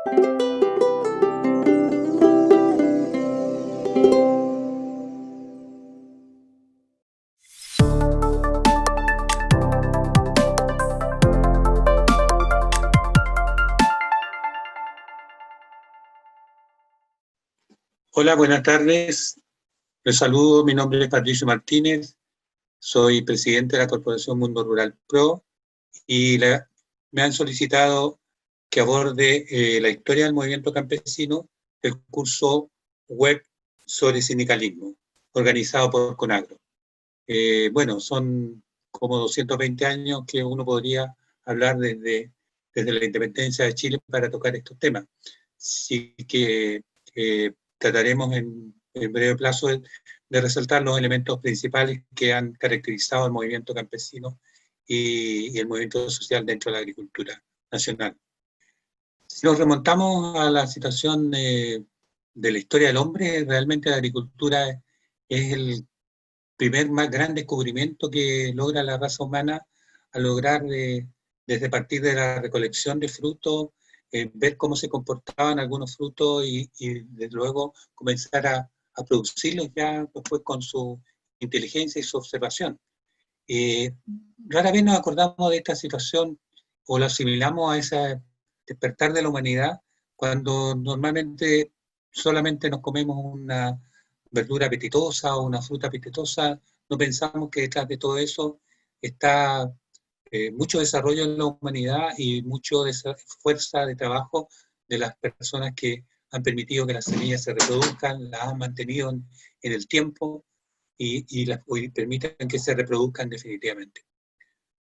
Hola, buenas tardes. Les saludo, mi nombre es Patricio Martínez, soy presidente de la Corporación Mundo Rural PRO y me han solicitado que aborde la historia del movimiento campesino del curso web sobre sindicalismo, organizado por CONAGRO. Bueno, son como 220 años que uno podría hablar desde la independencia de Chile para tocar estos temas. Así que trataremos en breve plazo de resaltar los elementos principales que han caracterizado el movimiento campesino y el movimiento social dentro de la agricultura nacional. Si nos remontamos a la situación de la historia del hombre, realmente la agricultura es el primer más gran descubrimiento que logra la raza humana al lograr, desde partir de la recolección de frutos, ver cómo se comportaban algunos frutos y desde luego comenzar a producirlos ya después con su inteligencia y su observación. Rara vez nos acordamos de esta situación o la asimilamos a ese despertar de la humanidad cuando normalmente solamente nos comemos una verdura apetitosa o una fruta apetitosa. No pensamos que detrás de todo eso está mucho desarrollo en la humanidad y mucho de esa fuerza de trabajo de las personas que han permitido que las semillas se reproduzcan, las han mantenido en el tiempo y permitan que se reproduzcan definitivamente.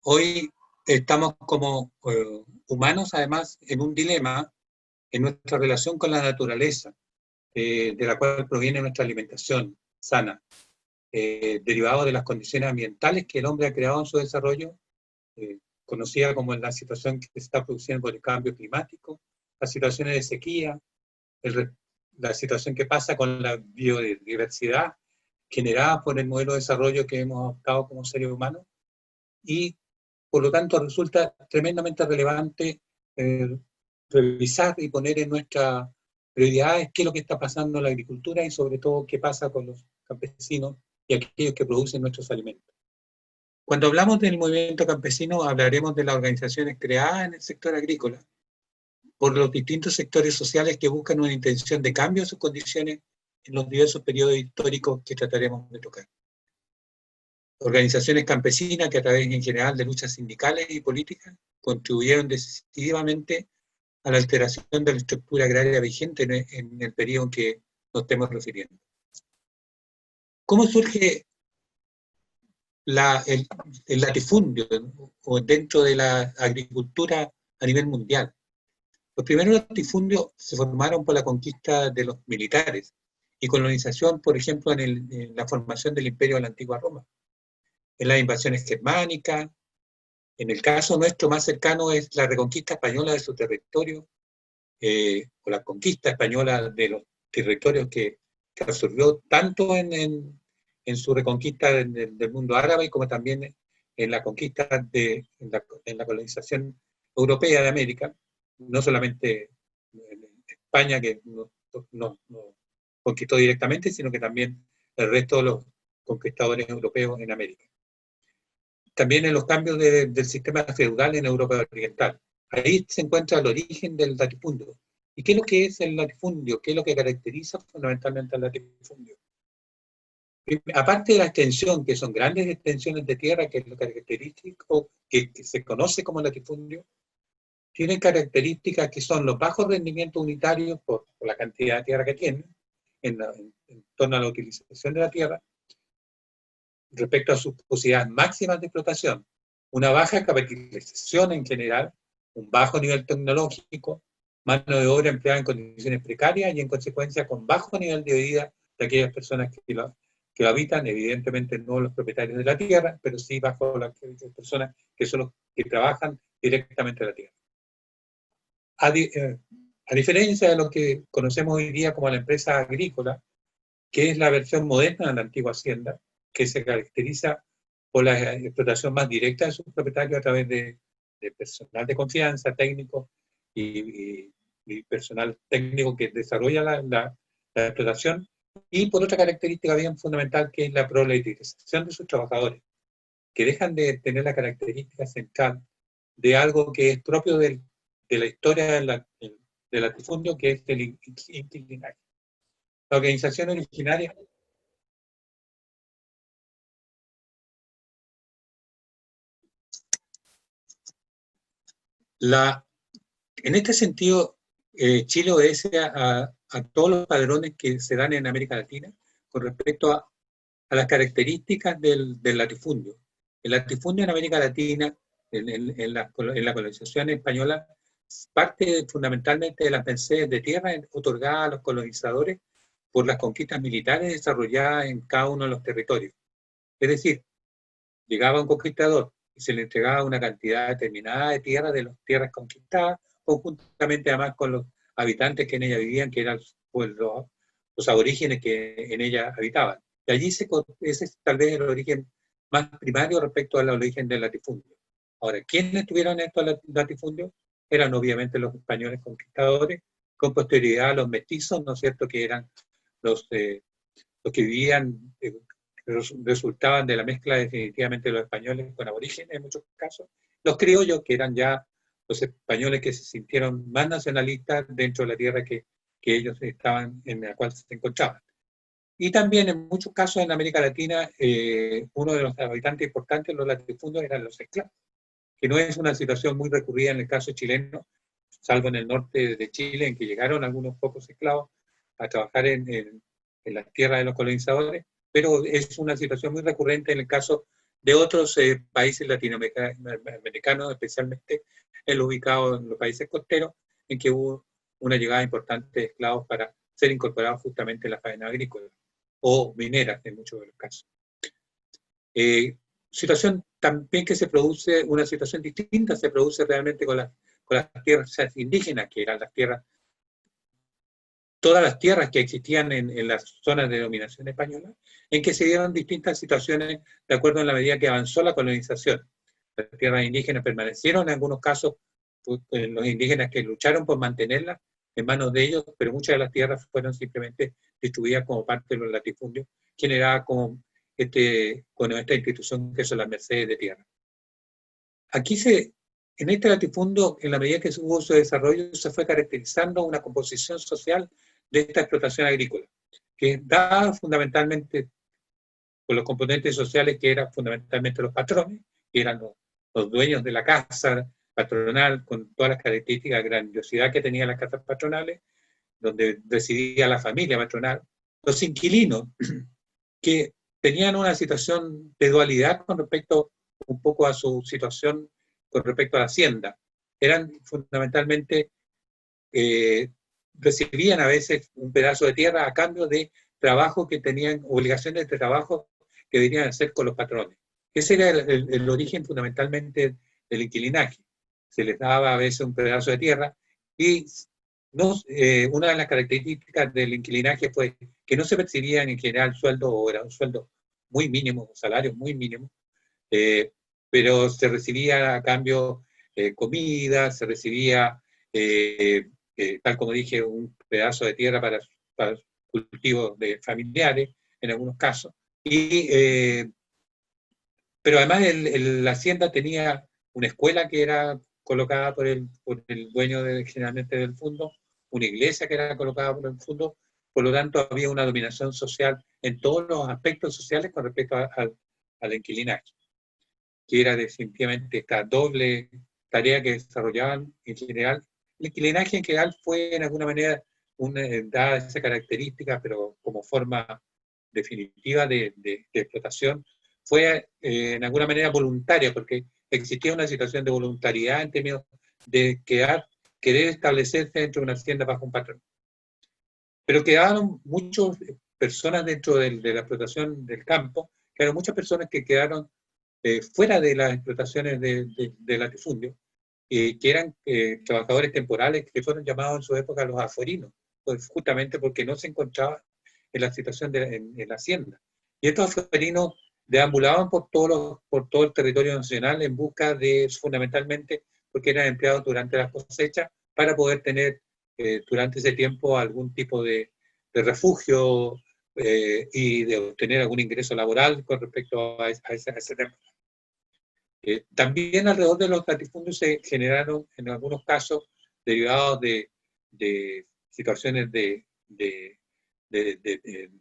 Hoy estamos como humanos, además, en un dilema en nuestra relación con la naturaleza, de la cual proviene nuestra alimentación sana, derivado de las condiciones ambientales que el hombre ha creado en su desarrollo, conocida como la situación que se está produciendo por el cambio climático, las situaciones de sequía, la situación que pasa con la biodiversidad generada por el modelo de desarrollo que hemos adoptado como seres humanos, y por lo tanto resulta tremendamente relevante revisar y poner en nuestras prioridades qué es lo que está pasando en la agricultura y sobre todo qué pasa con los campesinos y aquellos que producen nuestros alimentos. Cuando hablamos del movimiento campesino hablaremos de las organizaciones creadas en el sector agrícola por los distintos sectores sociales que buscan una intención de cambio de sus condiciones en los diversos periodos históricos que trataremos de tocar. Organizaciones campesinas que a través en general de luchas sindicales y políticas contribuyeron decisivamente a la alteración de la estructura agraria vigente en el periodo en que nos estemos refiriendo. ¿Cómo surge el latifundio o dentro de la agricultura a nivel mundial? Los primeros latifundios se formaron por la conquista de los militares y colonización, por ejemplo, en la formación del imperio de la antigua Roma, en las invasiones germánicas. En el caso nuestro más cercano es la reconquista española de su territorio, o la conquista española de los territorios que absorbió tanto en su reconquista del mundo árabe como también en la conquista en la colonización europea de América, no solamente en España que no conquistó directamente, sino que también el resto de los conquistadores europeos en América. También en los cambios del sistema feudal en Europa Oriental. Ahí se encuentra el origen del latifundio. ¿Y qué es lo que es el latifundio? ¿Qué es lo que caracteriza fundamentalmente al latifundio? Aparte de la extensión, que son grandes extensiones de tierra, que es lo característico, que se conoce como latifundio, tienen características que son los bajos rendimientos unitarios por la cantidad de tierra que tienen, en torno a la utilización de la tierra, respecto a sus posibilidades máximas de explotación, una baja capitalización en general, un bajo nivel tecnológico, mano de obra empleada en condiciones precarias y en consecuencia con bajo nivel de vida de aquellas personas que lo habitan, evidentemente no los propietarios de la tierra, pero sí bajo las personas que son los que trabajan directamente en la tierra. A diferencia de lo que conocemos hoy día como la empresa agrícola, que es la versión moderna de la antigua hacienda, que se caracteriza por la explotación más directa de sus propietarios a través de personal de confianza, técnicos y y personal técnico que desarrolla la explotación, y por otra característica bien fundamental, que es la proletarización de sus trabajadores, que dejan de tener la característica central de algo que es propio de la historia del latifundio, que es el inquilinaje. La organización originaria. En este sentido, Chile obedece a todos los padrones que se dan en América Latina con respecto a las características del latifundio. El latifundio en América Latina, en la colonización española, parte fundamentalmente de las mercedes de tierra otorgadas a los colonizadores por las conquistas militares desarrolladas en cada uno de los territorios. Es decir, llegaba un conquistador y se le entregaba una cantidad determinada de tierra de las tierras conquistadas, conjuntamente además con los habitantes que en ella vivían, que eran pues, los aborígenes que en ella habitaban. Y allí ese es tal vez el origen más primario respecto al origen del latifundio. Ahora, ¿quiénes tuvieron estos latifundios? Eran obviamente los españoles conquistadores, con posterioridad los mestizos, ¿no es cierto?, que eran los que vivían, resultaban de la mezcla definitivamente de los españoles con aborígenes en muchos casos, los criollos, que eran ya los españoles que se sintieron más nacionalistas dentro de la tierra que ellos estaban, en la cual se encontraban. Y también en muchos casos en América Latina, uno de los habitantes importantes, los latifundios, eran los esclavos, que no es una situación muy recurrida en el caso chileno, salvo en el norte de Chile, en que llegaron algunos pocos esclavos a trabajar en las tierras de los colonizadores, pero es una situación muy recurrente en el caso de otros países latinoamericanos, especialmente en los ubicados en los países costeros, en que hubo una llegada importante de esclavos para ser incorporados justamente en la faena agrícola o mineras en muchos de los casos. Situación también que se produce, una situación distinta se produce realmente con las tierras indígenas, que eran las tierras, todas las tierras que existían en las zonas de dominación española, en que se dieron distintas situaciones de acuerdo en la medida que avanzó la colonización. Las tierras indígenas permanecieron en algunos casos, los indígenas que lucharon por mantenerlas en manos de ellos, pero muchas de las tierras fueron simplemente distribuidas como parte de los latifundios, generada con esta institución que son las mercedes de tierra. Aquí en este latifundio, en la medida que hubo su desarrollo, se fue caracterizando una composición social de esta explotación agrícola, que es dada fundamentalmente por los componentes sociales que eran fundamentalmente los patrones, que eran los dueños de la casa patronal, con todas las características de grandiosidad que tenían las casas patronales, donde residía la familia patronal, los inquilinos, que tenían una situación de dualidad con respecto un poco a su situación con respecto a la hacienda. Eran fundamentalmente, recibían a veces un pedazo de tierra a cambio de trabajo que tenían, obligaciones de trabajo que deberían hacer con los patrones. Ese era el origen fundamentalmente del inquilinaje. Se les daba a veces un pedazo de tierra y una de las características del inquilinaje fue que no se percibían en general sueldo, o era un sueldo muy mínimo, salarios muy mínimos, pero se recibía a cambio comida, se recibía, tal como dije, un pedazo de tierra para cultivos de familiares, en algunos casos. Pero además la hacienda tenía una escuela que era colocada por el dueño generalmente del fondo, una iglesia que era colocada por el fondo, por lo tanto había una dominación social en todos los aspectos sociales con respecto al inquilinaje, que era definitivamente esta doble tarea que desarrollaban en general. El inquilinaje en general fue en alguna manera dada esa característica, pero como forma definitiva de explotación, fue en alguna manera voluntaria, porque existía una situación de voluntariedad en términos de querer establecerse dentro de una hacienda bajo un patrón. Pero quedaron muchas personas dentro de la explotación del campo, quedaron muchas personas que quedaron fuera de las explotaciones de latifundio, que eran trabajadores temporales que fueron llamados en su época los afuerinos, pues justamente porque no se encontraban en la situación en la hacienda. Y estos afuerinos deambulaban por todo el territorio nacional en busca fundamentalmente, porque eran empleados durante las cosechas, para poder tener durante ese tiempo algún tipo de refugio y de obtener algún ingreso laboral con respecto a ese tema. También alrededor de los latifundios se generaron, en algunos casos, derivados de situaciones de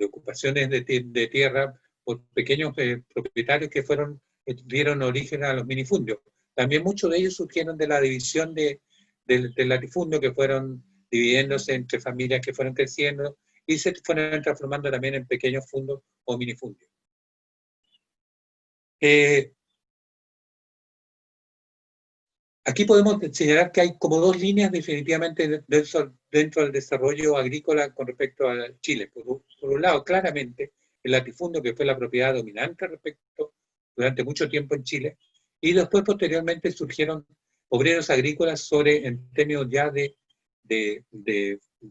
ocupaciones de tierra por pequeños propietarios que dieron origen a los minifundios. También muchos de ellos surgieron de la división del latifundio, que fueron dividiéndose entre familias que fueron creciendo y se fueron transformando también en pequeños fundos o minifundios. Aquí podemos señalar que hay como dos líneas definitivamente dentro del desarrollo agrícola con respecto a Chile. Por un lado, claramente, el latifundio, que fue la propiedad dominante durante mucho tiempo en Chile, y después posteriormente surgieron obreros agrícolas en términos ya de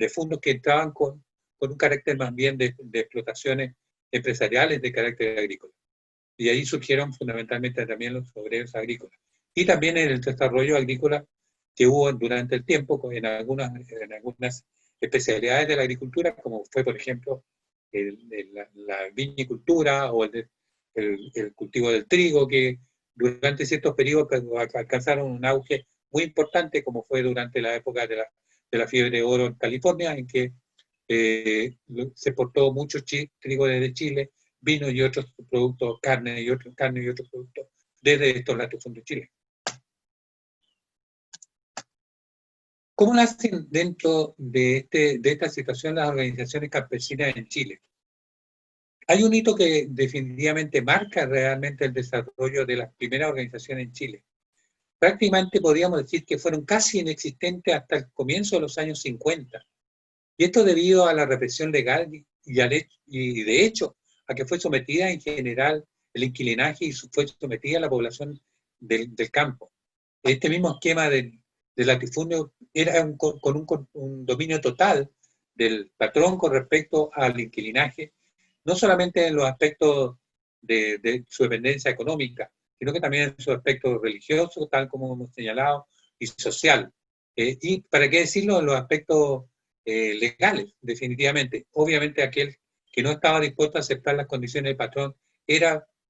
fondos que entraban con un carácter más bien de explotaciones empresariales de carácter agrícola. Y ahí surgieron fundamentalmente también los obreros agrícolas. Y también en el desarrollo agrícola que hubo durante el tiempo en algunas especialidades de la agricultura, como fue, por ejemplo, la vinicultura o el cultivo del trigo, que durante ciertos periodos alcanzaron un auge muy importante, como fue durante la época de la fiebre de oro en California, en que se exportó mucho trigo desde Chile, vino y otros productos, carne y otros productos desde estos latifundios chilenos. ¿Cómo nacen dentro de esta situación las organizaciones campesinas en Chile? Hay un hito que definitivamente marca realmente el desarrollo de las primeras organizaciones en Chile. Prácticamente podríamos decir que fueron casi inexistentes hasta el comienzo de los años 50. Y esto debido a la represión legal y de hecho a que fue sometida en general el inquilinaje y fue sometida a la población del campo. Este mismo esquema del latifundio era con un dominio total del patrón con respecto al inquilinaje, no solamente en los aspectos de su dependencia económica, sino que también en su aspecto religioso, tal como hemos señalado, y social. Y para qué decirlo, en los aspectos legales, definitivamente. Obviamente aquel que no estaba dispuesto a aceptar las condiciones del patrón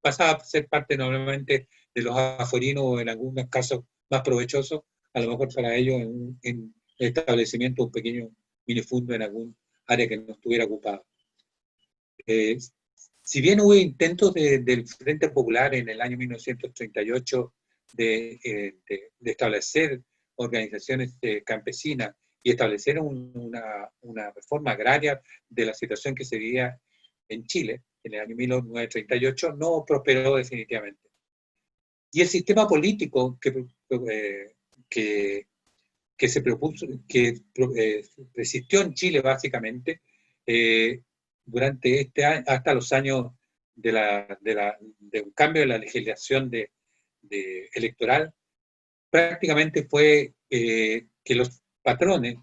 pasaba a ser parte normalmente de los afuerinos o en algunos casos más provechosos, a lo mejor para ellos en el establecimiento de un pequeño minifundio en algún área que no estuviera ocupada. Si bien hubo intentos del Frente Popular en el año 1938 de establecer organizaciones campesinas y establecer una reforma agraria de la situación que se vivía en Chile en el año 1938, no prosperó definitivamente. Y el sistema político que se propuso, que persistió en Chile básicamente durante este año, hasta los años de un cambio de la legislación electoral, prácticamente fue que los patrones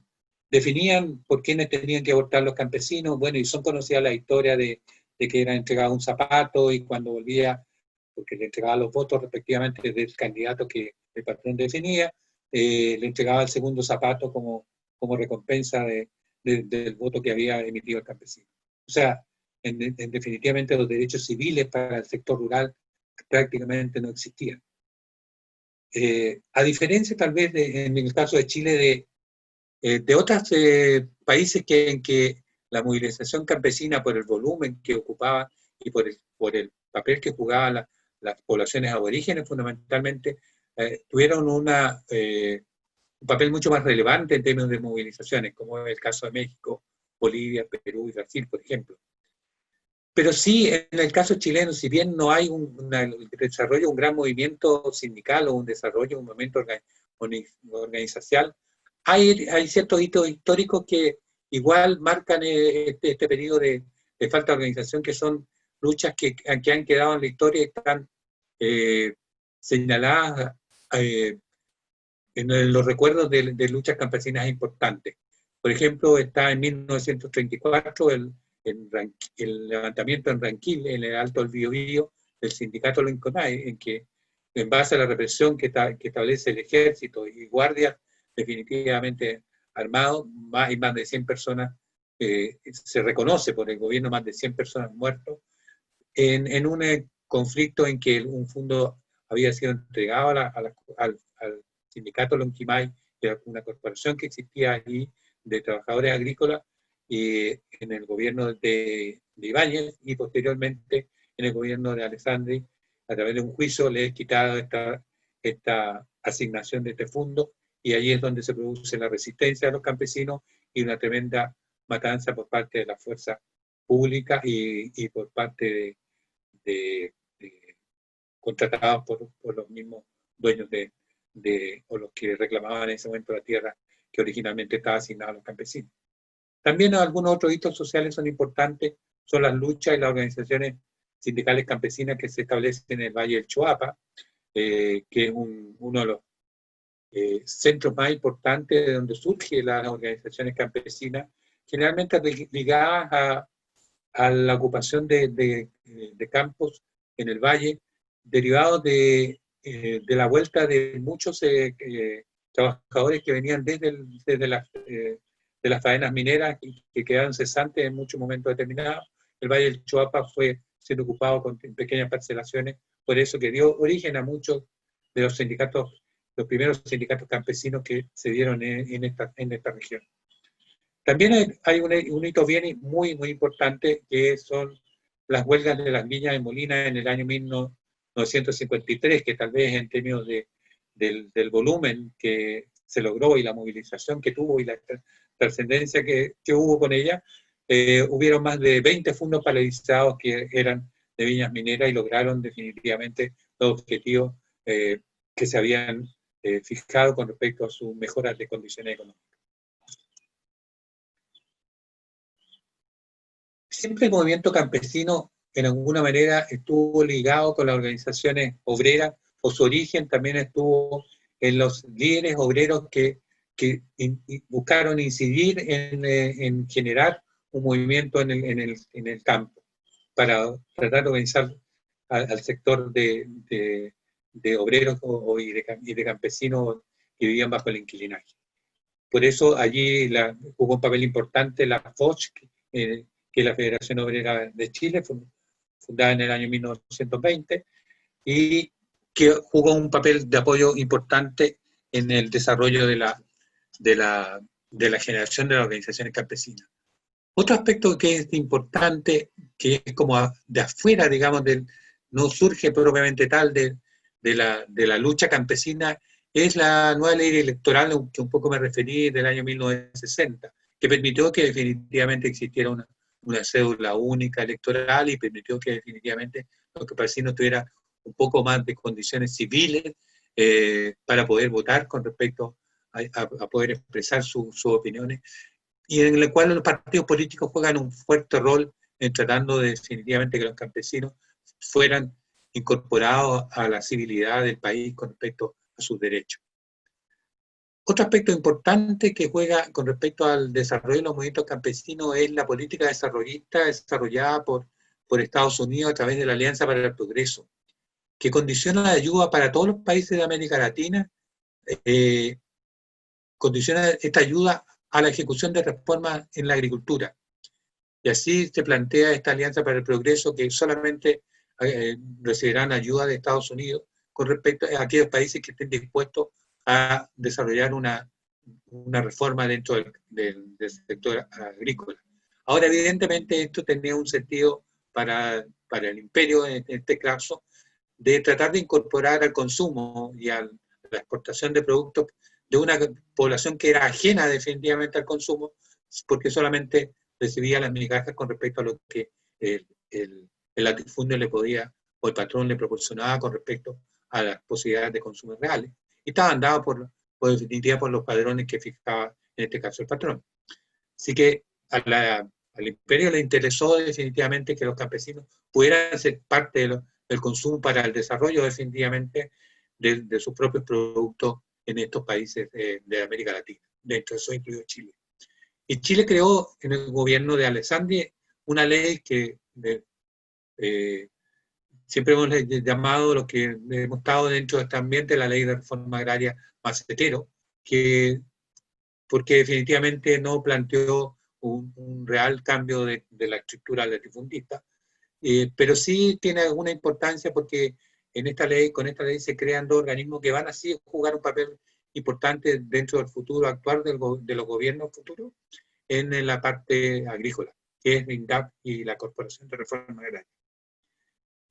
definían por quiénes tenían que votar los campesinos. Bueno, y son conocidas la historia de que era entregado un zapato y cuando volvía, porque le entregaba los votos respectivamente del candidato que el patrón definía, le entregaba el segundo zapato como recompensa del voto que había emitido el campesino. O sea, definitivamente los derechos civiles para el sector rural prácticamente no existían. A diferencia tal vez en el caso de Chile de otros países en que la movilización campesina por el volumen que ocupaba y por el papel que jugaban las poblaciones aborígenes fundamentalmente, tuvieron un papel mucho más relevante en términos de movilizaciones, como es el caso de México, Bolivia, Perú y Brasil, por ejemplo. Pero sí, en el caso chileno, si bien no hay un desarrollo, un gran movimiento sindical o un desarrollo, un movimiento organizacional, hay ciertos hitos históricos que igual marcan este periodo de falta de organización, que son luchas que han quedado en la historia y están señaladas en los recuerdos de luchas campesinas importantes. Por ejemplo, está en 1934 el levantamiento en Ranquil, en el Alto del Biobío, del sindicato Lincolnay, en que, en base a la represión que establece el ejército y guardia, definitivamente armados, hay más de 100 personas, se reconoce por el gobierno más de 100 personas muertos, en un conflicto en que un fondo había sido entregado al sindicato Lonquimay, que era una corporación que existía allí de trabajadores agrícolas, en el gobierno de Ibáñez y posteriormente en el gobierno de Alessandri, a través de un juicio le es quitada esta asignación de este fondo, y allí es donde se produce la resistencia de los campesinos y una tremenda matanza por parte de la fuerza pública y por parte de contratados por los mismos dueños o los que reclamaban en ese momento la tierra que originalmente estaba asignada a los campesinos. También algunos otros hitos sociales son importantes, son las luchas y las organizaciones sindicales campesinas que se establecen en el Valle del Choapa, que es uno de los centros más importantes de donde surgen las organizaciones campesinas, generalmente ligadas a la ocupación de campos en el valle, derivados de la vuelta de muchos trabajadores que venían desde las faenas mineras y que quedaban cesantes en muchos momentos determinados. El Valle del Choapa fue siendo ocupado con pequeñas parcelaciones, por eso que dio origen a muchos de los sindicatos, los primeros sindicatos campesinos que se dieron en esta región. También hay un hito bien muy importante, que son las huelgas de las viñas de Molina en el año 1953, que tal vez en términos del volumen que se logró y la movilización que tuvo y la trascendencia que hubo con ella, hubieron más de 20 fondos paralizados que eran de viñas mineras y lograron definitivamente los objetivos que se habían fijado con respecto a sus mejoras de condiciones económicas. Siempre el movimiento campesino en alguna manera estuvo ligado con las organizaciones obreras, o su origen también estuvo en los líderes obreros que buscaron incidir en generar un movimiento en el campo, para tratar de organizar al sector de obreros y de campesinos que vivían bajo el inquilinaje. Por eso allí jugó un papel importante la FOCH, que es la Federación Obrera de Chile, fundada en el año 1920, y que jugó un papel de apoyo importante en el desarrollo de la generación de las organizaciones campesinas. Otro aspecto que es importante, que es como de afuera, digamos, no surge propiamente tal de la lucha campesina, es la nueva ley electoral, que un poco me referí, del año 1960, que permitió que definitivamente existiera una cédula única electoral y permitió que definitivamente los campesinos tuvieran un poco más de condiciones civiles para poder votar con respecto a poder expresar sus opiniones, y en el cual los partidos políticos juegan un fuerte rol en tratando de definitivamente que los campesinos fueran incorporados a la civilidad del país con respecto a sus derechos. Otro aspecto importante que juega con respecto al desarrollo de los movimientos campesinos es la política desarrollista desarrollada por Estados Unidos a través de la Alianza para el Progreso, que condiciona la ayuda para todos los países de América Latina, condiciona esta ayuda a la ejecución de reformas en la agricultura. Y así se plantea esta Alianza para el Progreso, que solamente recibirán ayuda de Estados Unidos con respecto a aquellos países que estén dispuestos a desarrollar una reforma dentro del sector agrícola. Ahora, evidentemente, esto tenía un sentido para el imperio, en este caso, de tratar de incorporar al consumo y a la exportación de productos de una población que era ajena definitivamente al consumo, porque solamente recibía las migajas con respecto a lo que el latifundio le podía, o el patrón le proporcionaba con respecto a las posibilidades de consumo reales. Y estaban dados definitivamente por los padrones que fijaba, en este caso, el patrón. Así que al imperio le interesó definitivamente que los campesinos pudieran ser parte del consumo para el desarrollo definitivamente de sus propios productos en estos países de América Latina. Dentro de eso incluido Chile. Y Chile creó en el gobierno de Alessandri una ley que siempre hemos llamado, lo que hemos estado dentro de este ambiente, la ley de reforma agraria macetero, que porque definitivamente no planteó un real cambio de la estructura latifundista, pero sí tiene alguna importancia porque con esta ley se crean dos organismos que van así a jugar un papel importante dentro del futuro actual de los gobiernos futuros en la parte agrícola, que es INDAP y la Corporación de Reforma Agraria.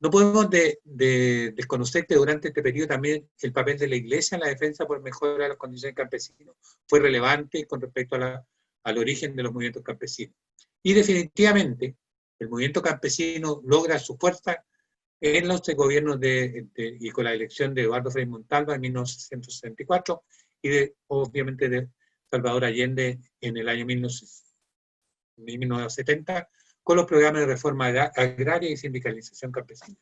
No podemos desconocer que durante este periodo también el papel de la Iglesia en la defensa por mejorar las condiciones campesinas fue relevante con respecto al origen de los movimientos campesinos. Y definitivamente el movimiento campesino logra su fuerza en los gobiernos y con la elección de Eduardo Frei Montalva en 1964 y obviamente de Salvador Allende en el año 1970, con los programas de reforma agraria y sindicalización campesina.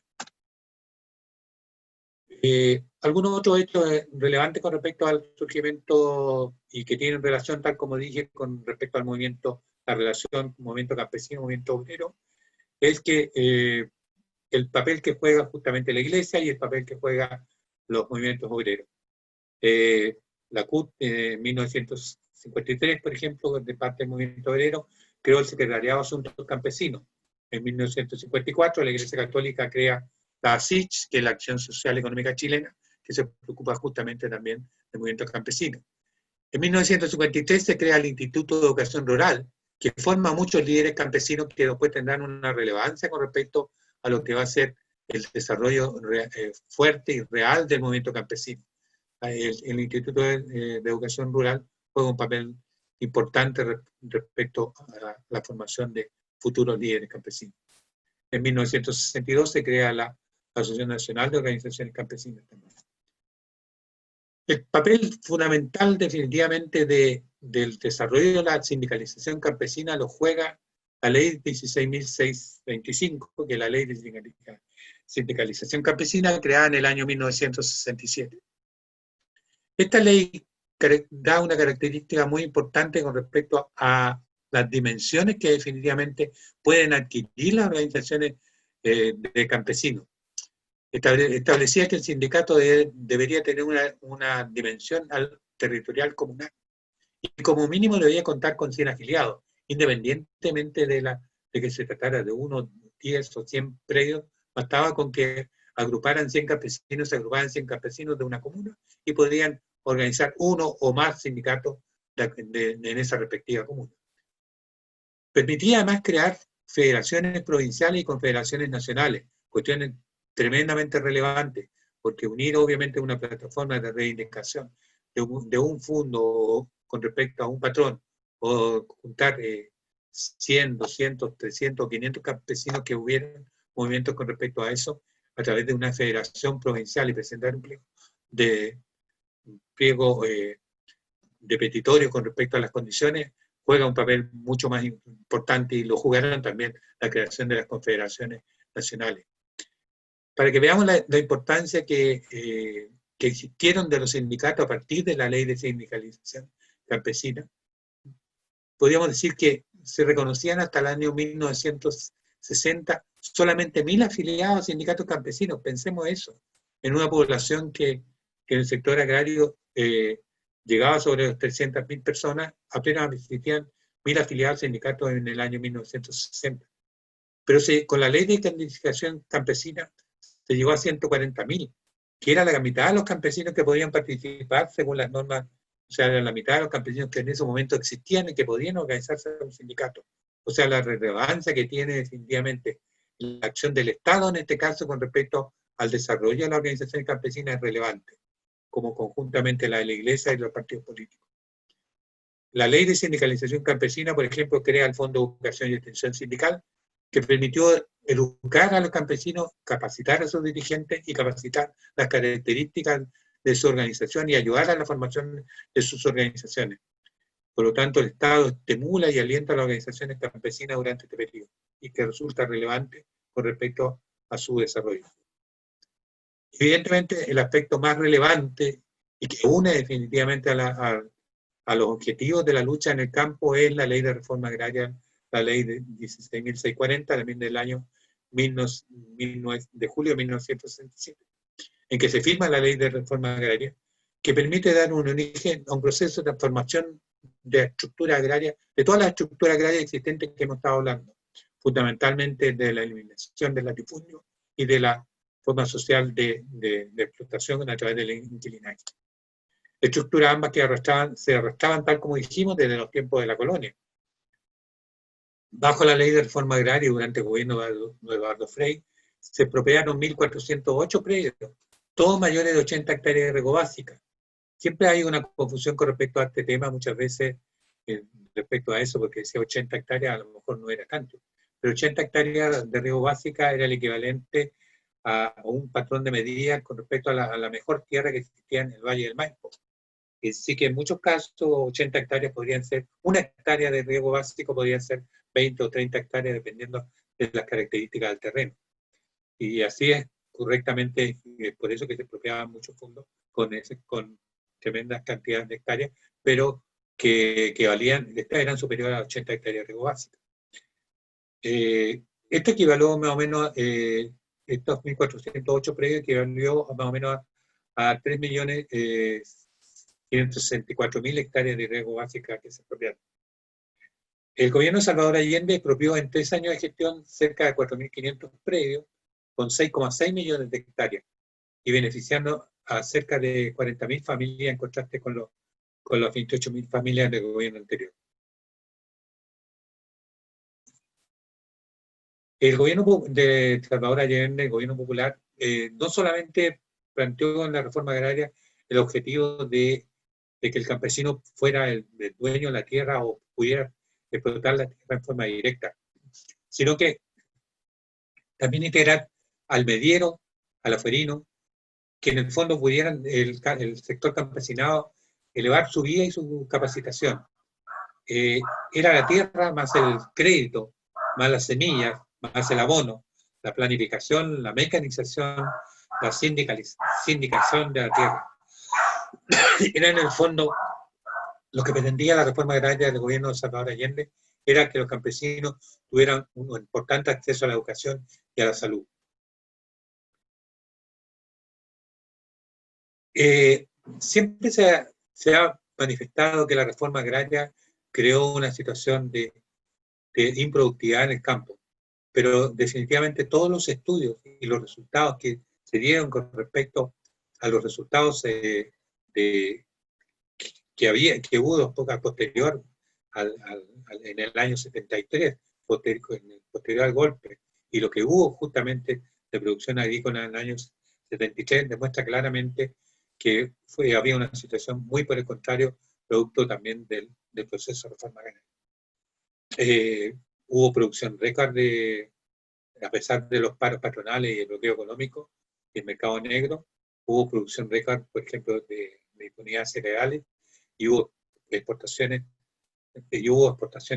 Algunos otros hechos relevantes con respecto al surgimiento y que tienen relación, tal como dije, con respecto al movimiento, la relación movimiento campesino, movimiento obrero, es que el papel que juega justamente la Iglesia y el papel que juegan los movimientos obreros. La CUT en 1953, por ejemplo, de parte del movimiento obrero, creó el Secretariado de Asuntos Campesinos. En 1954 la Iglesia Católica crea la ASICH, que es la Acción Social Económica Chilena, que se preocupa justamente también del movimiento campesino. En 1953 se crea el Instituto de Educación Rural, que forma a muchos líderes campesinos que después tendrán una relevancia con respecto a lo que va a ser el desarrollo fuerte y real del movimiento campesino. El Instituto de Educación Rural juega un papel importante respecto a la formación de futuros líderes campesinos. En 1962 se crea la Asociación Nacional de Organizaciones Campesinas también. El papel fundamental definitivamente del desarrollo de la sindicalización campesina lo juega la ley 16.625, que es la ley de sindicalización campesina creada en el año 1967. Esta ley da una característica muy importante con respecto a las dimensiones que definitivamente pueden adquirir las organizaciones de campesinos. Establecía que el sindicato debería tener una dimensión territorial comunal y como mínimo debería contar con 100 afiliados, independientemente de que se tratara de 1, 10 o 100 predios, bastaba con que agruparan 100 campesinos, se agrupaban 100 campesinos de una comuna y podrían organizar uno o más sindicatos en esa respectiva comuna. Permitía además crear federaciones provinciales y confederaciones nacionales, cuestiones tremendamente relevantes, porque unir obviamente una plataforma de reivindicación de un fondo con respecto a un patrón, o juntar 100, 200, 300, 500 campesinos que hubieran movimientos con respecto a eso, a través de una federación provincial y presentar un pliego de petitorio con respecto a las condiciones, juega un papel mucho más importante y lo jugaron también la creación de las confederaciones nacionales. Para que veamos la importancia que existieron de los sindicatos a partir de la ley de sindicalización campesina, podríamos decir que se reconocían hasta el año 1960 solamente 1.000 afiliados a sindicatos campesinos. Pensemos eso, en una población que en el sector agrario llegaba sobre las 300.000 personas, apenas existían 1.000 afiliados a sindicatos en el año 1960. Pero con la ley de sindicalización campesina se llegó a 140.000, que era la mitad de los campesinos que podían participar según las normas, o sea, era la mitad de los campesinos que en ese momento existían y que podían organizarse en un sindicato. O sea, la relevancia que tiene definitivamente la acción del Estado en este caso con respecto al desarrollo de las organizaciones campesinas es relevante, como conjuntamente la de la Iglesia y los partidos políticos. La ley de sindicalización campesina, por ejemplo, crea el Fondo de Educación y Extensión Sindical, que permitió educar a los campesinos, capacitar a sus dirigentes y capacitar las características de su organización y ayudar a la formación de sus organizaciones. Por lo tanto, el Estado estimula y alienta a las organizaciones campesinas durante este periodo y que resulta relevante con respecto a su desarrollo. Evidentemente, el aspecto más relevante y que une definitivamente a los objetivos de la lucha en el campo es la ley de reforma agraria, la ley de 16.640, también del año de julio de 1967, en que se firma la ley de reforma agraria, que permite dar un origen a un proceso de transformación de estructura agraria, de todas las estructuras agrarias existentes que hemos estado hablando, fundamentalmente de la eliminación del latifundio y de la forma social de explotación a través del inquilinaje. Estructuras ambas que se arrastraban, tal como dijimos, desde los tiempos de la colonia. Bajo la ley de reforma agraria durante el gobierno de Eduardo Frei, se expropiaron 1.408 predios, todos mayores de 80 hectáreas de riego básica. Siempre hay una confusión con respecto a este tema, muchas veces respecto a eso, porque decía 80 hectáreas, a lo mejor no era tanto. Pero 80 hectáreas de riego básica era el equivalente a un patrón de medida con respecto a la mejor tierra que existía en el Valle del Maipo. Así que en muchos casos 80 hectáreas podrían ser, una hectárea de riego básico podría ser 20 o 30 hectáreas dependiendo de las características del terreno. Y así es correctamente, por eso que se expropiaban muchos fondos con tremendas cantidades de hectáreas, pero que eran superiores a 80 hectáreas de riego básico. Esto equivaló más o menos, estos 1.408 predios equivalió más o menos a 3.564.000 hectáreas de riego básica que se expropiaron. El gobierno de Salvador Allende expropió en 3 años de gestión cerca de 4.500 predios con 6,6 millones de hectáreas y beneficiando a cerca de 40.000 familias en contraste con las 28.000 familias del gobierno anterior. El gobierno de Salvador Allende, el gobierno popular, no solamente planteó en la reforma agraria el objetivo de que el campesino fuera el dueño de la tierra o pudiera explotar la tierra en forma directa, sino que también integrar al mediero, al afuerino, que en el fondo pudieran el sector campesinado elevar su vida y su capacitación. Era la tierra más el crédito, más las semillas, más el abono, la planificación, la mecanización, la sindicación de la tierra. Era en el fondo lo que pretendía la reforma agraria del gobierno de Salvador Allende, era que los campesinos tuvieran un importante acceso a la educación y a la salud. Siempre se ha manifestado que la reforma agraria creó una situación de improductividad en el campo, pero definitivamente todos los estudios y los resultados que se dieron con respecto a los resultados que hubo posterior en el año 73, posterior al golpe, y lo que hubo justamente de producción agrícola en el año 73 demuestra claramente que había una situación muy por el contrario, producto también del proceso de reforma agraria. Hubo producción récord a pesar de los paros patronales y el bloqueo económico y el mercado negro, hubo producción récord, por ejemplo, de unidades cereales, y hubo exportaciones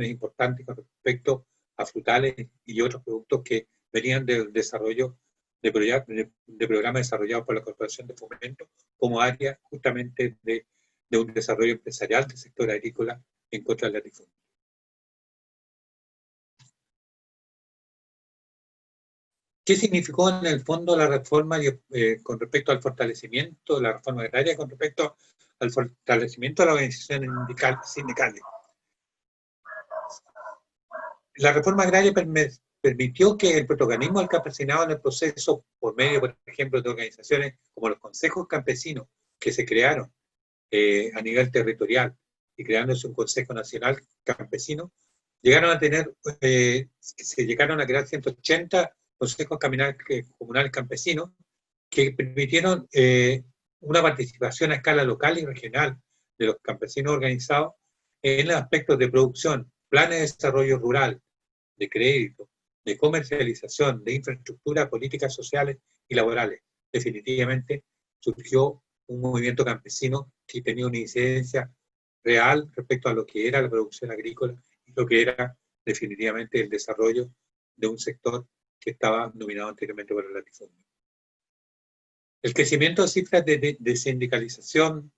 importantes con respecto a frutales y otros productos que venían del desarrollo de programas desarrollados por la Corporación de Fomento como área justamente de un desarrollo empresarial del sector agrícola en contra del latifundio. ¿Qué significó en el fondo la reforma con respecto al fortalecimiento de la reforma agraria, con respecto al fortalecimiento de las organizaciones sindicales? La reforma agraria permitió que el protagonismo del campesinado en el proceso, por medio, por ejemplo, de organizaciones como los consejos campesinos que se crearon a nivel territorial y creándose un Consejo Nacional Campesino, se llegaron a crear 180 consejos comunales campesinos que permitieron una participación a escala local y regional de los campesinos organizados en aspectos de producción, planes de desarrollo rural, de crédito, de comercialización, de infraestructura, políticas sociales y laborales. Definitivamente surgió un movimiento campesino que tenía una incidencia real respecto a lo que era la producción agrícola y lo que era definitivamente el desarrollo de un sector que estaba dominado anteriormente por el latifundio. El crecimiento de cifras de sindicalización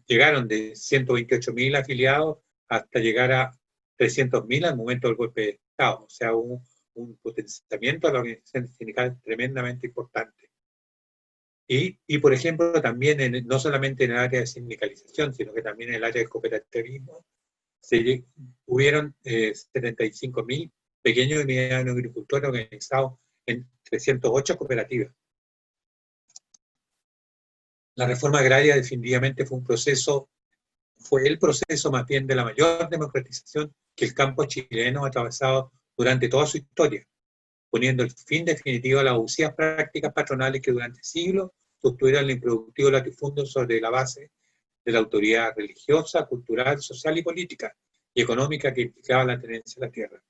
llegaron de 128.000 afiliados hasta llegar a 300.000 al momento del golpe de Estado. O sea, hubo un potenciamiento de la organización sindical tremendamente importante. Por ejemplo, también no solamente en el área de sindicalización, sino que también en el área del cooperativismo, hubieron 75.000 pequeños y medianos agricultores organizados en 308 cooperativas. La reforma agraria definitivamente fue el proceso más bien de la mayor democratización que el campo chileno ha atravesado durante toda su historia, poniendo el fin definitivo a las abusivas prácticas patronales que durante siglos sostuvieron el improductivo latifundio sobre la base de la autoridad religiosa, cultural, social y política y económica que implicaba la tenencia de la tierra.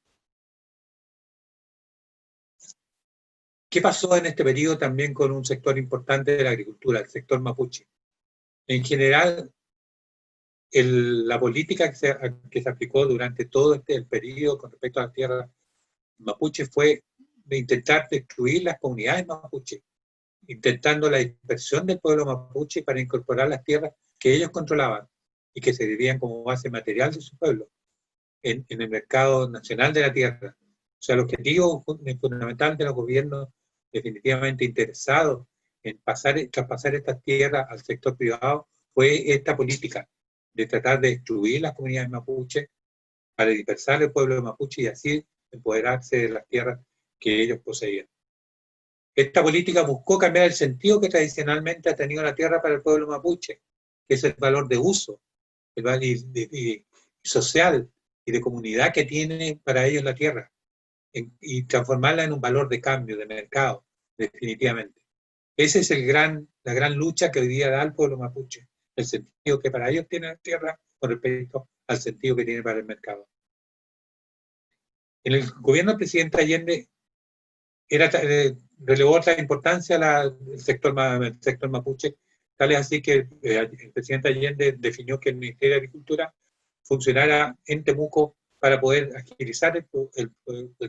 ¿Qué pasó en este periodo también con un sector importante de la agricultura, el sector mapuche? En general, la política que se aplicó durante todo el periodo con respecto a las tierras mapuche fue de intentar destruir las comunidades mapuche, intentando la dispersión del pueblo mapuche para incorporar las tierras que ellos controlaban y que servían como base material de su pueblo en el mercado nacional de la tierra. O sea, el objetivo fundamental de los gobiernos definitivamente interesados en traspasar estas tierras al sector privado fue esta política de tratar de destruir las comunidades mapuche para dispersar el pueblo mapuche y así empoderarse de las tierras que ellos poseían. Esta política buscó cambiar el sentido que tradicionalmente ha tenido la tierra para el pueblo mapuche, que es el valor de uso, el valor social y de comunidad que tiene para ellos la tierra, y transformarla en un valor de cambio, de mercado, definitivamente. Esa es la gran lucha que hoy día da el pueblo mapuche, el sentido que para ellos tiene la tierra con respecto al sentido que tiene para el mercado. En el gobierno del presidente Allende relevó otra importancia el sector mapuche, tal es así que el presidente Allende definió que el Ministerio de Agricultura funcionara en Temuco para poder agilizar el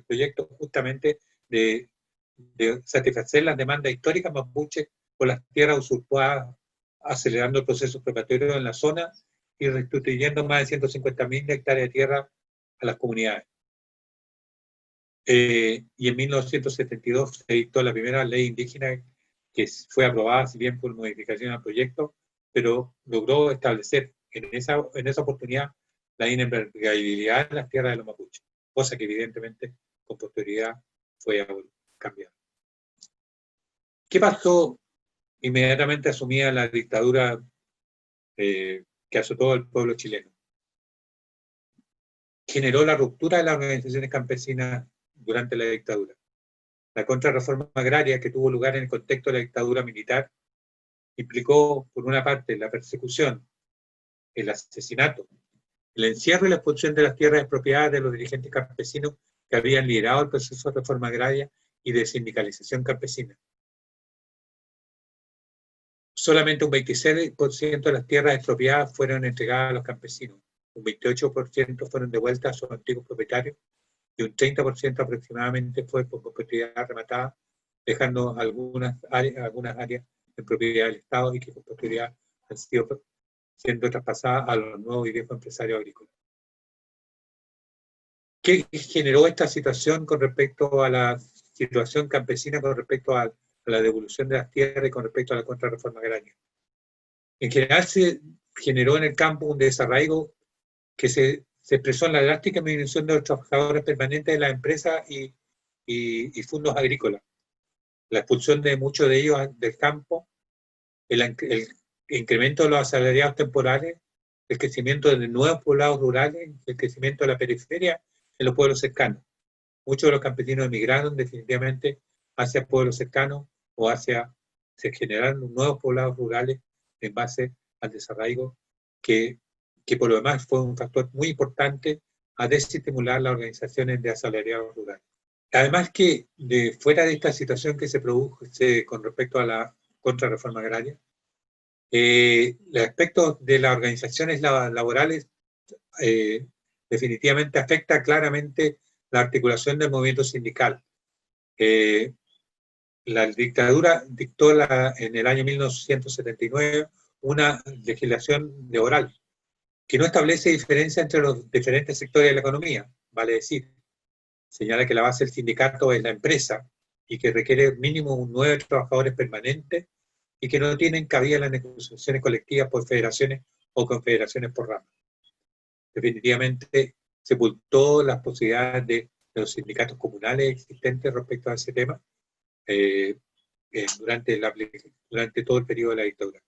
proyecto justamente de satisfacer las demandas históricas mapuche por las tierras usurpadas, acelerando el proceso expropiatorio en la zona y restituyendo más de 150.000 hectáreas de tierra a las comunidades. Y en 1972 se dictó la primera ley indígena que fue aprobada, si bien por modificación al proyecto, pero logró establecer en esa oportunidad la inempleabilidad de las tierras de los mapuches, cosa que evidentemente con posterioridad fue cambiada. ¿Qué pasó inmediatamente asumida la dictadura que azotó al pueblo chileno? Generó la ruptura de las organizaciones campesinas durante la dictadura. La contrarreforma agraria que tuvo lugar en el contexto de la dictadura militar implicó, por una parte, la persecución, el asesinato, el encierro y la expulsión de las tierras expropiadas de los dirigentes campesinos que habían liderado el proceso de reforma agraria y de sindicalización campesina. Solamente un 26% de las tierras expropiadas fueron entregadas a los campesinos, un 28% fueron devueltas a sus antiguos propietarios y un 30% aproximadamente fue por propiedad rematada, dejando algunas áreas en propiedad del Estado y que con posterioridad han sido siendo traspasadas a los nuevos y viejos empresarios agrícolas. ¿Qué generó esta situación con respecto a la situación campesina, con respecto a la devolución de las tierras y con respecto a la contrarreforma agraria? En general se generó en el campo un desarraigo que se expresó en la drástica disminución de los trabajadores permanentes de las empresas y fondos agrícolas, la expulsión de muchos de ellos del campo, el incremento de los asalariados temporales, el crecimiento de nuevos poblados rurales, el crecimiento de la periferia en los pueblos cercanos. Muchos de los campesinos emigraron definitivamente hacia pueblos cercanos o se generaron nuevos poblados rurales en base al desarraigo que por lo demás fue un factor muy importante a desestimular las organizaciones de asalariados rurales. Además que fuera de esta situación que se produjo con respecto a la contrarreforma agraria, los aspectos de las organizaciones laborales definitivamente afecta claramente la articulación del movimiento sindical. La dictadura dictó en el año 1979 una legislación laboral que no establece diferencia entre los diferentes sectores de la economía, vale decir, señala que la base del sindicato es la empresa y que requiere mínimo 9 trabajadores permanentes y que no tienen cabida en las negociaciones colectivas por federaciones o confederaciones por ramas. Definitivamente sepultó las posibilidades de los sindicatos comunales existentes respecto a ese tema durante todo el periodo de la dictadura.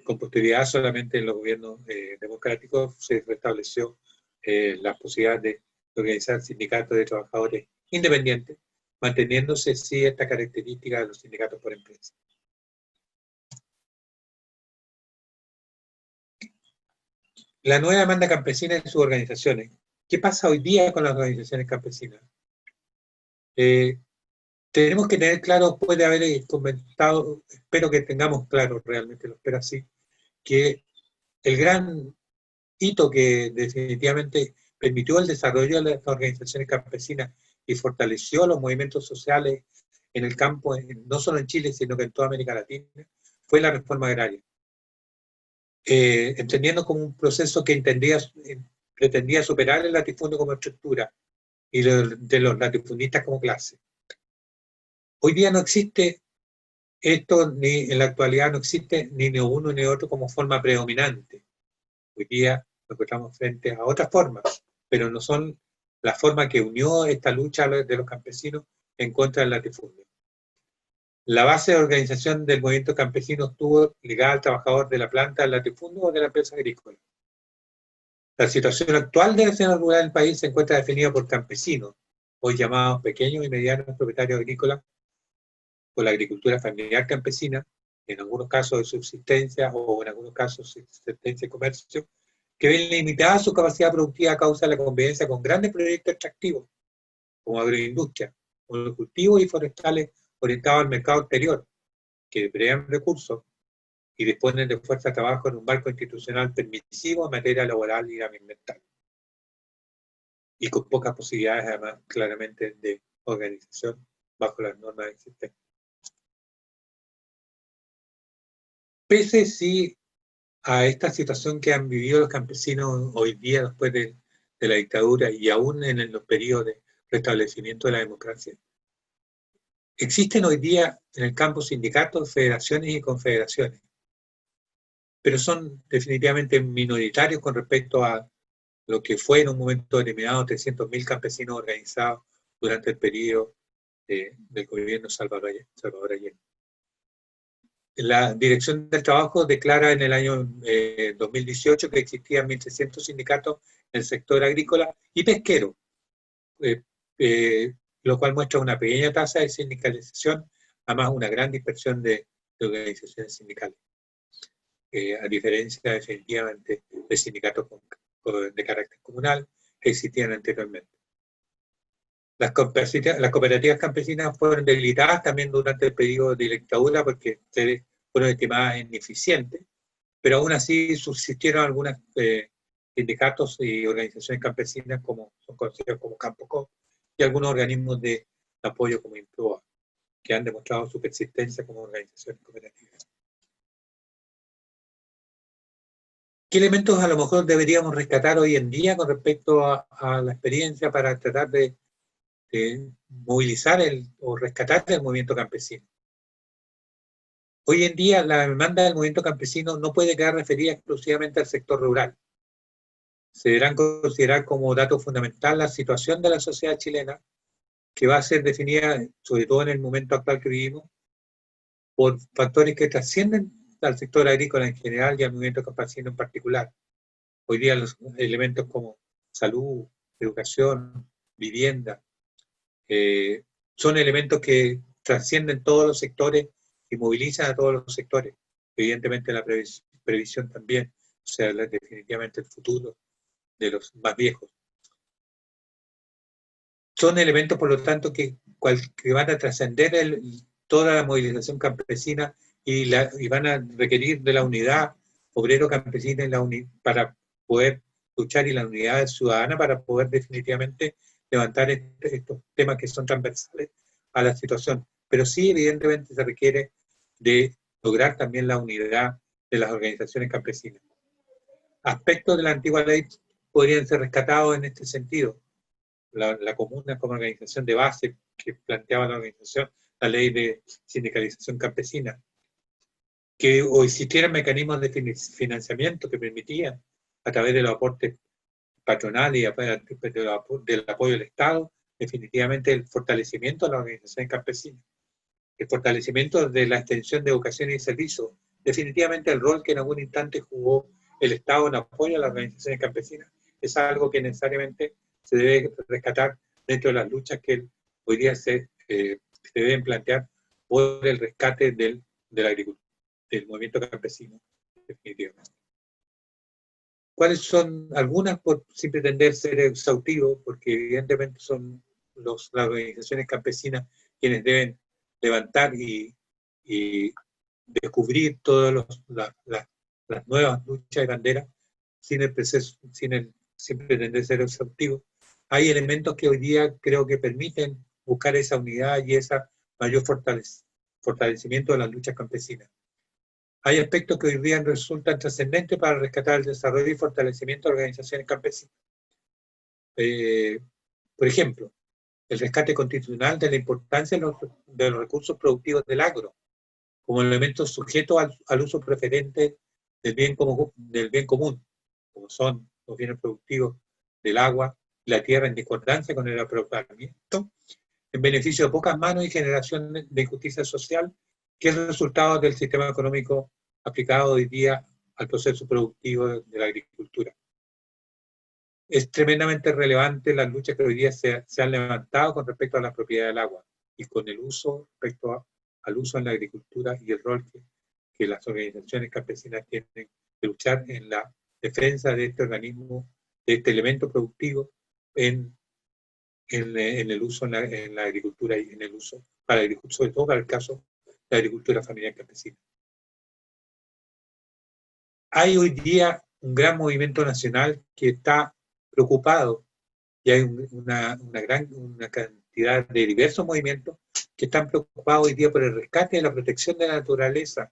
Con posterioridad, solamente en los gobiernos democráticos se restableció las posibilidades de organizar sindicatos de trabajadores independientes, manteniéndose sí esta característica de los sindicatos por empresa. La nueva demanda campesina en sus organizaciones. ¿Qué pasa hoy día con las organizaciones campesinas? Tenemos que tener claro, después de haber comentado, espero que tengamos claro, realmente lo espero así, que el gran hito que definitivamente permitió el desarrollo de las organizaciones campesinas y fortaleció los movimientos sociales en el campo, no solo en Chile, sino que en toda América Latina, fue la reforma agraria. Entendiendo como un proceso que pretendía superar el latifundio como estructura y de los latifundistas como clase. Hoy día no existe esto, ni en la actualidad no existe ni uno ni otro como forma predominante. Hoy día nos encontramos frente a otras formas, pero no son la forma que unió esta lucha de los campesinos en contra del latifundio. La base de organización del movimiento campesino estuvo ligada al trabajador de la planta del latifundio o de la empresa agrícola. La situación actual de la escena rural del país se encuentra definida por campesinos, hoy llamados pequeños y medianos propietarios agrícolas, por la agricultura familiar campesina, en algunos casos de subsistencia o en algunos casos de subsistencia y comercio, que ven limitada su capacidad productiva a causa de la convivencia con grandes proyectos extractivos, como agroindustria, monocultivos y forestales orientados al mercado exterior, que emplean recursos y disponen de fuerza de trabajo en un marco institucional permisivo en materia laboral y ambiental. Y con pocas posibilidades, además, claramente, de organización bajo las normas existentes. Pese sí a esta situación que han vivido los campesinos hoy día después de la dictadura y aún en los periodos de restablecimiento de la democracia, existen hoy día en el campo sindicatos, federaciones y confederaciones, pero son definitivamente minoritarios con respecto a lo que fue en un momento determinado 300.000 campesinos organizados durante el periodo del gobierno Salvador Allende. La Dirección del Trabajo declara en el año 2018 que existían 1.300 sindicatos en el sector agrícola y pesquero, lo cual muestra una pequeña tasa de sindicalización, además una gran dispersión de organizaciones sindicales, a diferencia definitivamente de sindicatos de carácter comunal que existían anteriormente. Las cooperativas campesinas fueron debilitadas también durante el periodo de dictadura porque fueron estimadas ineficientes, pero aún así subsistieron algunos sindicatos y organizaciones campesinas como son conocidos como Campocop y algunos organismos de apoyo como Improa, que han demostrado su persistencia como organizaciones cooperativas. ¿Qué elementos a lo mejor deberíamos rescatar hoy en día con respecto a la experiencia para tratar de movilizar o rescatar el movimiento campesino? Hoy en día la demanda del movimiento campesino no puede quedar referida exclusivamente al sector rural. Se deberán considerar como dato fundamental la situación de la sociedad chilena, que va a ser definida, sobre todo en el momento actual que vivimos, por factores que trascienden al sector agrícola en general y al movimiento campesino en particular. Hoy día los elementos como salud, educación, vivienda, son elementos que trascienden todos los sectores y movilizan a todos los sectores. Evidentemente la previsión también, o sea, definitivamente el futuro de los más viejos. Son elementos, por lo tanto, que van a trascender toda la movilización campesina y van a requerir de la unidad obrero-campesina para poder luchar y la unidad ciudadana para poder definitivamente levantar estos temas que son transversales a la situación. Pero sí, evidentemente, se requiere de lograr también la unidad de las organizaciones campesinas. Aspectos de la antigua ley podrían ser rescatados en este sentido. La comuna como organización de base que planteaba la organización, la ley de sindicalización campesina, que o existieran mecanismos de financiamiento que permitían, a través de los aportes patronales y del apoyo del Estado, definitivamente el fortalecimiento de las organizaciones campesinas, el fortalecimiento de la extensión de educación y servicios, definitivamente el rol que en algún instante jugó el Estado en apoyo a las organizaciones campesinas, es algo que necesariamente se debe rescatar dentro de las luchas que hoy día se deben plantear por el rescate del movimiento campesino, definitivamente. ¿Cuáles son algunas, sin pretender ser exhaustivo, porque evidentemente son las organizaciones campesinas quienes deben levantar y descubrir todas las nuevas luchas de bandera, sin pretender ser exhaustivo? Hay elementos que hoy día creo que permiten buscar esa unidad y ese mayor fortalecimiento de las luchas campesinas. Hay aspectos que hoy día resultan trascendentes para rescatar el desarrollo y fortalecimiento de organizaciones campesinas. Por ejemplo, el rescate constitucional de la importancia de los recursos productivos del agro, como elementos sujetos al uso preferente del bien común, como son los bienes productivos del agua y la tierra en discordancia con el aprovechamiento, en beneficio de pocas manos y generación de justicia social, que es el resultado del sistema económico aplicado hoy día al proceso productivo de la agricultura. Es tremendamente relevante las luchas que hoy día se han levantado con respecto a la propiedad del agua y con el uso respecto al uso en la agricultura y el rol que las organizaciones campesinas tienen que luchar en la defensa de este organismo, de este elemento productivo en el uso en la agricultura y en el uso para la agricultura, sobre todo para el caso de la agricultura familiar campesina. Hay hoy día un gran movimiento nacional que está preocupado y hay una cantidad de diversos movimientos que están preocupados hoy día por el rescate y la protección de la naturaleza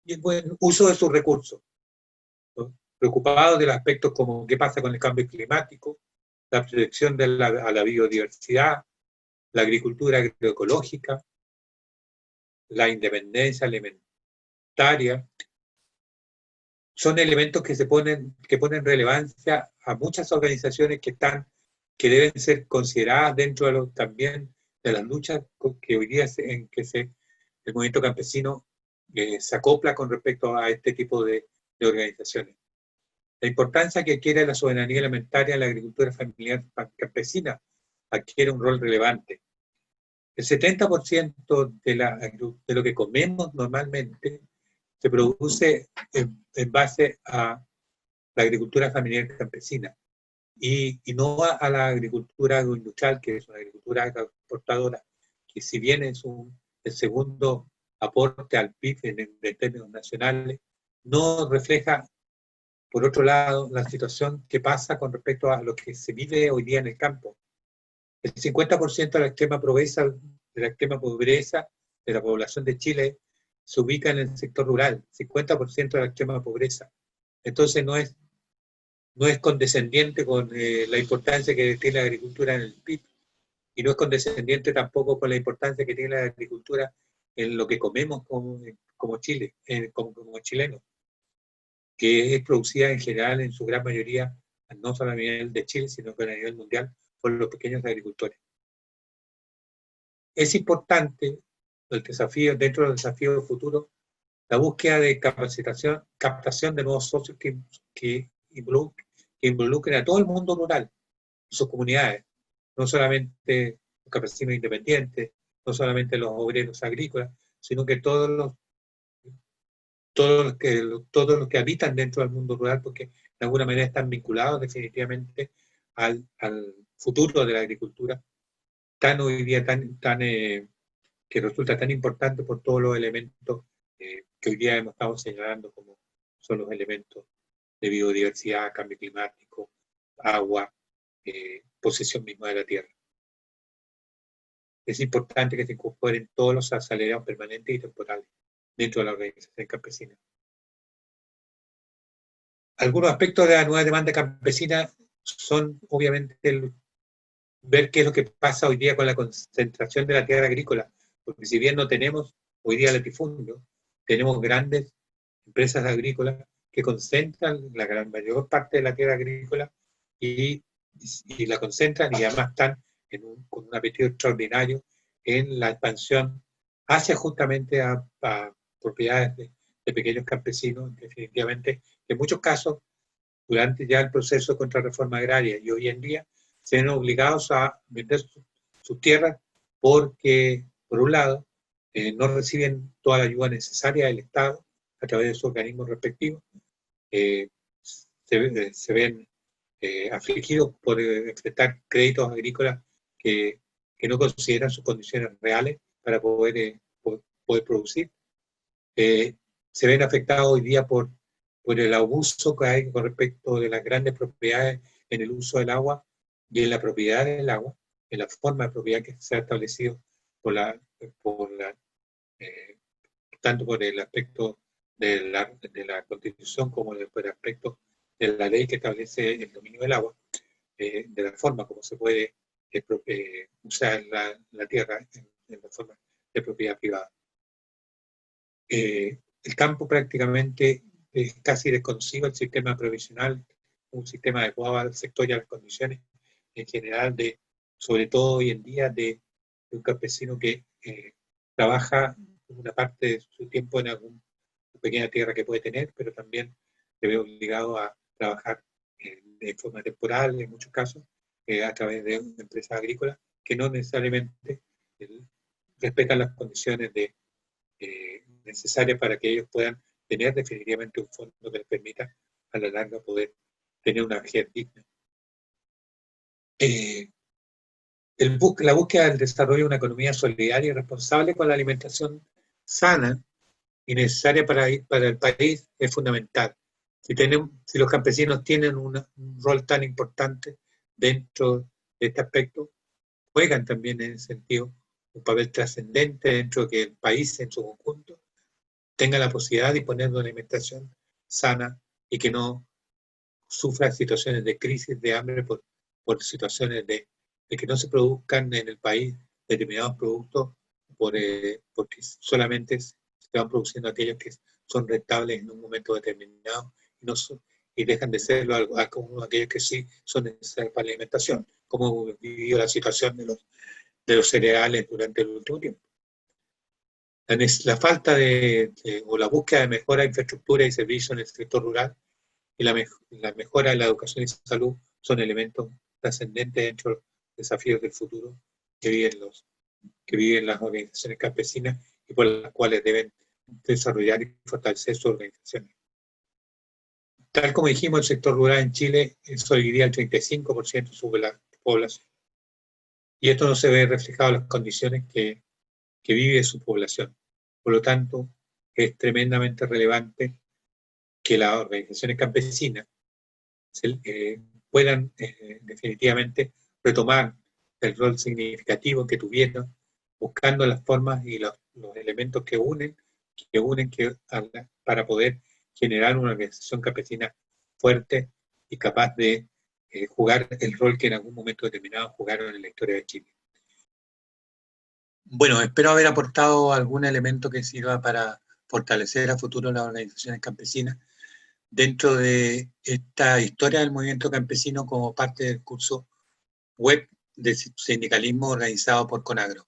y el buen uso de sus recursos, ¿no? Preocupados de los aspectos como qué pasa con el cambio climático, la protección a la biodiversidad, la agricultura agroecológica, la independencia alimentaria. Son elementos que ponen relevancia a muchas organizaciones que deben ser consideradas dentro también de las luchas que hoy día el movimiento campesino se acopla con respecto a este tipo de organizaciones. La importancia que adquiere la soberanía alimentaria en la agricultura familiar campesina adquiere un rol relevante. El 70% de lo que comemos normalmente se produce en base a la agricultura familiar campesina y no a la agricultura agroindustrial, que es una agricultura exportadora, que si bien es el segundo aporte al PIB en términos nacionales, no refleja, por otro lado, la situación que pasa con respecto a lo que se vive hoy día en el campo. El 50% de la extrema pobreza de la población de Chile se ubica en el sector rural, 50% de la extrema pobreza. Entonces no es condescendiente con la importancia que tiene la agricultura en el PIB y no es condescendiente tampoco con la importancia que tiene la agricultura en lo que comemos como Chile, como chilenos, que es producida en general en su gran mayoría, no solo a nivel de Chile, sino que a nivel mundial, por los pequeños agricultores. Es importante dentro del desafío futuro, la búsqueda de captación de nuevos socios que involucren a todo el mundo rural y sus comunidades, no solamente los campesinos independientes, no solamente los obreros agrícolas, sino que todos los que habitan dentro del mundo rural, porque de alguna manera están vinculados definitivamente al futuro de la agricultura, hoy día que resulta tan importante por todos los elementos que hoy día hemos estado señalando, como son los elementos de biodiversidad, cambio climático, agua, posesión misma de la tierra. Es importante que se incorporen todos los acelerados permanentes y temporales dentro de la organización campesina. Algunos aspectos de la nueva demanda campesina son, obviamente, ver qué es lo que pasa hoy día con la concentración de la tierra agrícola, porque si bien no tenemos hoy día latifundio, tenemos grandes empresas agrícolas que concentran la gran mayor parte de la tierra agrícola y la concentran y además están con un apetito extraordinario en la expansión hacia justamente a propiedades de pequeños campesinos, definitivamente, en muchos casos, durante ya el proceso de contrarreforma agraria y hoy en día, se ven obligados a vender sus tierras porque, por un lado, no reciben toda la ayuda necesaria del Estado a través de sus organismos respectivos, se ven afligidos por enfrentar créditos agrícolas que no consideran sus condiciones reales para poder producir. Se ven afectados hoy día por el abuso que hay con respecto de las grandes propiedades en el uso del agua y en la propiedad del agua, en la forma de propiedad que se ha establecido tanto por el aspecto de la Constitución como por el aspecto de la ley que establece el dominio del agua, de la forma como se puede usar la tierra en la forma de propiedad privada. El campo prácticamente es casi desconocido, el sistema provisional, un sistema adecuado al sector y a las condiciones en general, sobre todo hoy en día, de un campesino que trabaja una parte de su tiempo en alguna pequeña tierra que puede tener, pero también se ve obligado a trabajar de forma temporal, en muchos casos, a través de empresas agrícolas que no necesariamente respetan las condiciones necesarias para que ellos puedan tener definitivamente un fondo que les permita a la larga poder tener una vejez digna. La búsqueda del desarrollo de una economía solidaria y responsable con la alimentación sana y necesaria para el país es fundamental. Si los campesinos tienen un rol tan importante dentro de este aspecto, juegan también en ese sentido un papel trascendente dentro de que el país en su conjunto tenga la posibilidad de disponer de una alimentación sana y que no sufra situaciones de crisis, de hambre, por situaciones de que no se produzcan en el país determinados productos porque solamente se van produciendo aquellos que son rentables en un momento determinado y dejan de serlo aquellos que sí son necesarios para la alimentación, como vivió la situación de los cereales durante el último tiempo. La falta o la búsqueda de mejora de infraestructura y servicios en el sector rural y la mejora de la educación y salud son elementos trascendentes dentro de los desafíos del futuro que viven las organizaciones campesinas y por las cuales deben desarrollar y fortalecer sus organizaciones. Tal como dijimos, el sector rural en Chile solidiría el 35% de su población. Y esto no se ve reflejado en las condiciones que vive su población. Por lo tanto, es tremendamente relevante que las organizaciones campesinas puedan definitivamente retomar el rol significativo que tuvieron, buscando las formas y los elementos que unen para poder generar una organización campesina fuerte y capaz de jugar el rol que en algún momento determinado jugaron en la historia de Chile. Bueno, espero haber aportado algún elemento que sirva para fortalecer a futuro las organizaciones campesinas dentro de esta historia del movimiento campesino como parte del curso web de sindicalismo organizado por CONAGRO.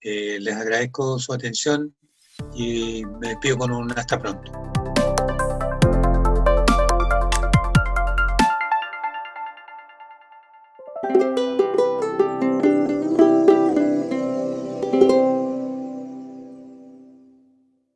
Les agradezco su atención y me despido con un hasta pronto.